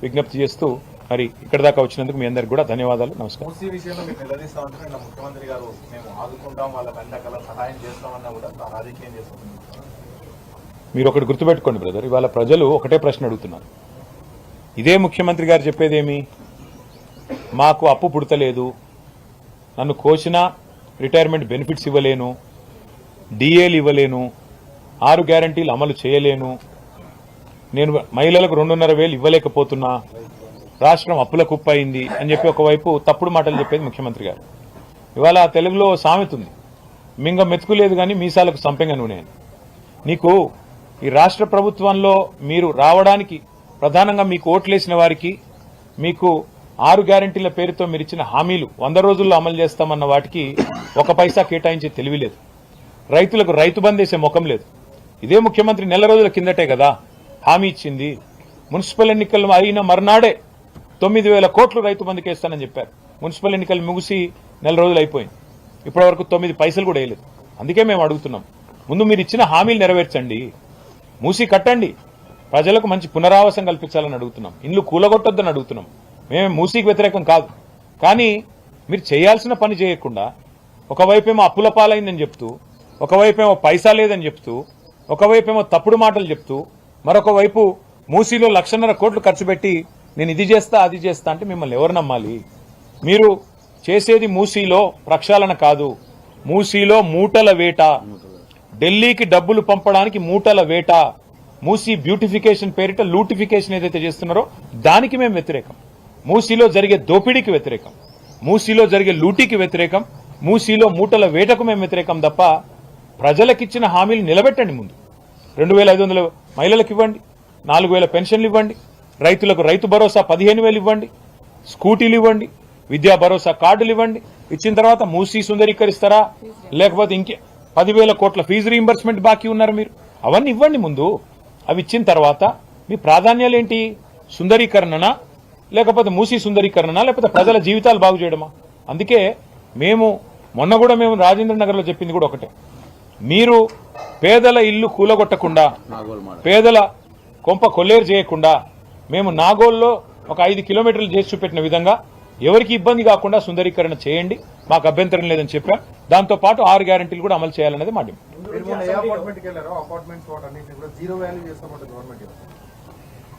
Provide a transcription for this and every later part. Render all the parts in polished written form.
విజ్ఞప్తి చేస్తూ మరి ఇక్కడ దాకా వచ్చినందుకు మీ అందరికి కూడా ధన్యవాదాలు. నమస్కారం. మూసీ విషయంలో మీరు నిలదీస్తామంటే ముఖ్యమంత్రి గారు మేము ఆదుకుంటాం, వాళ్ళకి అన్ని రకాల సహాయం చేస్తామన్నా కూడా రాజకీయం చేస్తున్నాం. మీరు ఒకటి గుర్తుపెట్టుకోండి బ్రదర్, ఇవాళ ప్రజలు ఒకటే ప్రశ్న అడుగుతున్నారు. ఇదే ముఖ్యమంత్రి గారు చెప్పేదేమి, మాకు అప్పు పుడతలేదు, నన్ను కోసినా రిటైర్మెంట్ బెనిఫిట్స్ ఇవ్వలేను, డిఏలు ఇవ్వలేను, 6 గ్యారంటీలు అమలు చేయలేను, నేను మహిళలకు 2,500,000 ఇవ్వలేకపోతున్నా, రాష్ట్రం అప్పుల కుప్ప అయింది అని చెప్పి ఒకవైపు తప్పుడు మాటలు చెప్పేది ముఖ్యమంత్రి గారు. ఇవాళ తెలుగులో సామెత ఉంది, మింగ మెతుకులేదు కానీ మీసాలకు సంపెంగ నూనె అని. నీకు ఈ రాష్ట్ర ప్రభుత్వంలో మీరు రావడానికి ప్రధానంగా మీకు ఓట్లేసిన వారికి, మీకు 6 గ్యారంటీల పేరుతో మీరు ఇచ్చిన హామీలు 100 రోజుల్లో అమలు చేస్తామన్న వాటికి 1 పైసా కేటాయించే తెలివి లేదు. రైతులకు రైతు బంద్ వేసే ముఖం లేదు. ఇదే ముఖ్యమంత్రి నెల రోజుల కిందటే కదా హామీ ఇచ్చింది. మున్సిపల్ ఎన్నికలు అయిన మర్నాడే 9,000 కోట్లు రైతు బంధుకి వేస్తానని చెప్పారు. మున్సిపల్ ఎన్నికలు ముగిసి నెల రోజులు అయిపోయింది, ఇప్పటి వరకు 9 పైసలు కూడా వేయలేదు. అందుకే మేము అడుగుతున్నాం, ముందు మీరు ఇచ్చిన హామీలు నెరవేర్చండి, మూసి కట్టండి, ప్రజలకు మంచి పునరావాసం కల్పించాలని అడుగుతున్నాం, ఇల్లు కూలగొట్టొద్దని అడుగుతున్నాం. మేము మూసీకి వ్యతిరేకం కాదు, కానీ మీరు చేయాల్సిన పని చేయకుండా ఒకవైపేమో అప్పుల పాలైందని చెప్తూ, ఒకవైపేమో పైసా లేదని చెప్తూ, ఒకవైపేమో తప్పుడు మాటలు చెప్తూ, మరొక వైపు మూసీలో 1,50,000 కోట్లు ఖర్చు పెట్టి నేను ఇది చేస్తా అది చేస్తా అంటే మిమ్మల్ని ఎవరు నమ్మాలి? మీరు చేసేది మూసీలో ప్రక్షాళన కాదు, మూసీలో మూటల వేట, ఢిల్లీకి డబ్బులు పంపడానికి మూటల వేట, మూసీ బ్యూటిఫికేషన్ పేరిట లూటిఫికేషన్ ఏదైతే చేస్తున్నారో దానికి మేము వ్యతిరేకం. మూసీలో జరిగే దోపిడీకి వ్యతిరేకం, మూసీలో జరిగే లూటీకి వ్యతిరేకం, మూసీలో మూటల వేటకు మేము వ్యతిరేకం తప్ప ప్రజలకిచ్చిన హామీలు నిలబెట్టండి. ముందు 2,500 మహిళలకు ఇవ్వండి, 4,000 పెన్షన్లు ఇవ్వండి, రైతులకు రైతు భరోసా 15,000 ఇవ్వండి, స్కూటీలు ఇవ్వండి, విద్యా భరోసా కార్డులు ఇవ్వండి. ఇచ్చిన తర్వాత మూసీ సుందరీకరిస్తారా, లేకపోతే ఇంకే 10,000 కోట్ల ఫీజు రీయింబర్స్మెంట్ బాకీ ఉన్నారు మీరు, అవన్నీ ఇవ్వండి ముందు. అవి ఇచ్చిన తర్వాత మీ ప్రాధాన్యాలు ఏంటి? సుందరీకరణనా, లేకపోతే మూసీ సుందరీకరణనా, లేకపోతే ప్రజల జీవితాలు బాగు చేయడమా? అందుకే మేము మొన్న కూడా మేము రాజేంద్ర నగర్లో చెప్పింది కూడా ఒకటే, మీరు పేదల ఇల్లు కూలగొట్టకుండా, పేదల కొంప కొల్లేరు చేయకుండా, మేము నాగోల్లో ఒక 5 కిలోమీటర్లు చేసి చూపెట్టిన విధంగా ఎవరికి ఇబ్బంది కాకుండా సుందరీకరణ చేయండి, మాకు అభ్యంతరం లేదని చెప్పాం. దాంతో పాటు 6 గ్యారంటీలు కూడా అమలు చేయాలనేది మా డిమాండ్.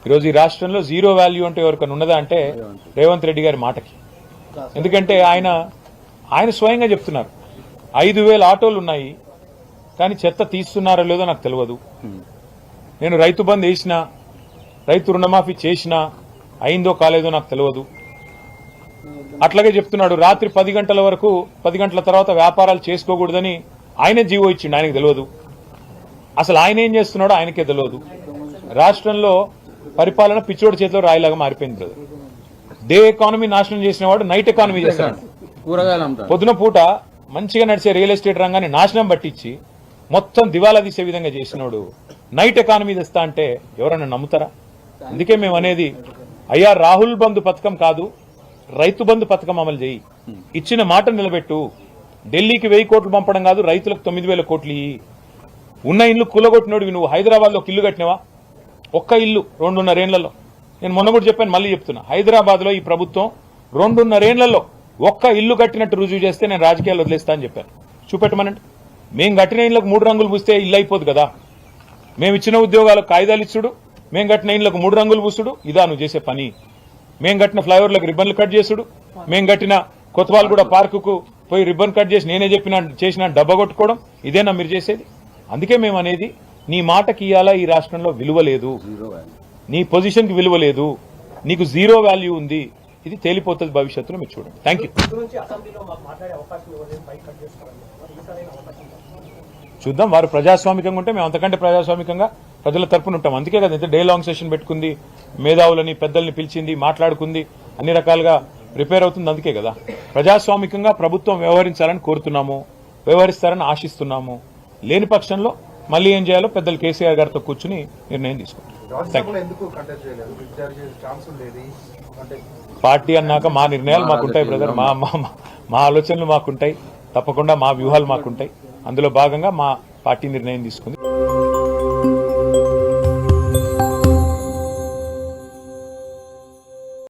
ఈరోజు ఈ రాష్ట్రంలో జీరో వాల్యూ అంటే ఎవరికైనా ఉన్నదా అంటే రేవంత్ రెడ్డి గారి మాటకి. ఎందుకంటే ఆయన స్వయంగా చెప్తున్నారు 5,000 ఆటోలు ఉన్నాయి, కానీ చెత్త తీస్తున్నారో లేదో నాకు తెలియదు. నేను రైతు బంద్ వేసినా, రైతు రుణమాఫీ చేసినా అయిందో కాలేదో నాకు తెలియదు. అట్లాగే చెప్తున్నాడు రాత్రి 10 గంటల వరకు, 10 గంటల తర్వాత వ్యాపారాలు చేసుకోకూడదని ఆయనే జీవో ఇచ్చిండు, ఆయనకు తెలియదు. అసలు ఆయన ఏం చేస్తున్నాడో ఆయనకే తెలియదు. రాష్ట్రంలో పరిపాలన పిచ్చోడి చేతిలో రాయిలాగా మారిపోయింది బ్రదర్. డే ఎకానమీ నాశనం చేసిన వాడు నైట్ ఎకానమీ చేస్తున్నాడు. పొద్దున పూట మంచిగా నడిచే రియల్ ఎస్టేట్ రంగాన్ని నాశనం పట్టించి మొత్తం దివాలా తీసే విధంగా చేసినోడు నైట్ ఎకానమీ తెస్తా అంటే ఎవరన్నా నమ్ముతారా? అందుకే మేము అనేది, అయ్యా రాహుల్ బంధు పథకం కాదు, రైతు బంధు పథకం అమలు చేయి, ఇచ్చిన మాట నిలబెట్టు. ఢిల్లీకి 1,000 కోట్లు పంపడం కాదు, రైతులకు 9,000 కోట్లు ఇయ్యి. ఉన్న ఇల్లు కూలగొట్టినోడివి నువ్వు హైదరాబాద్ లో ఒక ఇల్లు కట్టినవా? ఒక్క ఇల్లు 2.5 ఏళ్లలో. నేను మొన్న కూడా చెప్పాను, మళ్ళీ చెప్తున్నా, హైదరాబాద్ లో ఈ ప్రభుత్వం 2.5 ఏళ్లలో ఒక్క ఇల్లు కట్టినట్టు రుజువు చేస్తే నేను రాజకీయాలు వదిలేస్తా అని చెప్పాను. చూపెట్టమనండి. మేము కట్టిన ఇళ్లకు 3 రంగులు పూస్తే ఇల్లు అయిపోదు కదా. మేము ఇచ్చిన ఉద్యోగాలకు కాయిదాలు ఇచ్చుడు, మేము కట్టిన ఇళ్లకు 3 రంగులు పూసుడు, ఇదా నువ్వు చేసే పని? మేము కట్టిన ఫ్లైఓవర్లకు రిబ్బన్లు కట్ చేసుడు, మేము కట్టిన కొత్తవాల్గూడ పార్కుకు పోయి రిబ్బన్ కట్ చేసి నేనే చేసిన డబ్బా కొట్టుకోవడం, ఇదేనా మీరు చేసేది? అందుకే మేము అనేది, నీ మాటకి ఇయ్యాలా ఈ రాష్ట్రంలో విలువ లేదు, నీ పొజిషన్ కి విలువ లేదు, నీకు జీరో వాల్యూ ఉంది. ఇది తేలిపోతుంది భవిష్యత్తులో, మీరు చూడండి. Thank you. చూద్దాం, వారు ప్రజాస్వామికంగా ఉంటే మేము అంతకంటే ప్రజాస్వామికంగా ప్రజల తరపున ఉంటాం. అందుకే కదా ఇంత డే లాంగ్ సెషన్ పెట్టుకుంది, మేధావులని పెద్దల్ని పిలిచింది, మాట్లాడుకుంది, అన్ని రకాలుగా ప్రిపేర్ అవుతుంది. అందుకే కదా ప్రజాస్వామికంగా ప్రభుత్వం వ్యవహరించాలని కోరుతున్నాము, వ్యవహరిస్తారని ఆశిస్తున్నాము. లేని పక్షంలో మళ్ళీ ఏం చేయాలో పెద్దలు కేసీఆర్ గారితో కూర్చుని నిర్ణయం తీసుకుంటాం. పార్టీ అన్నాక మా నిర్ణయాలు మాకుంటాయి బ్రదర్, మా ఆలోచనలు మాకుంటాయి, తప్పకుండా మా వ్యూహాలు మాకుంటాయి. అందులో భాగంగా మా పార్టీ నిర్ణయం తీసుకుంది.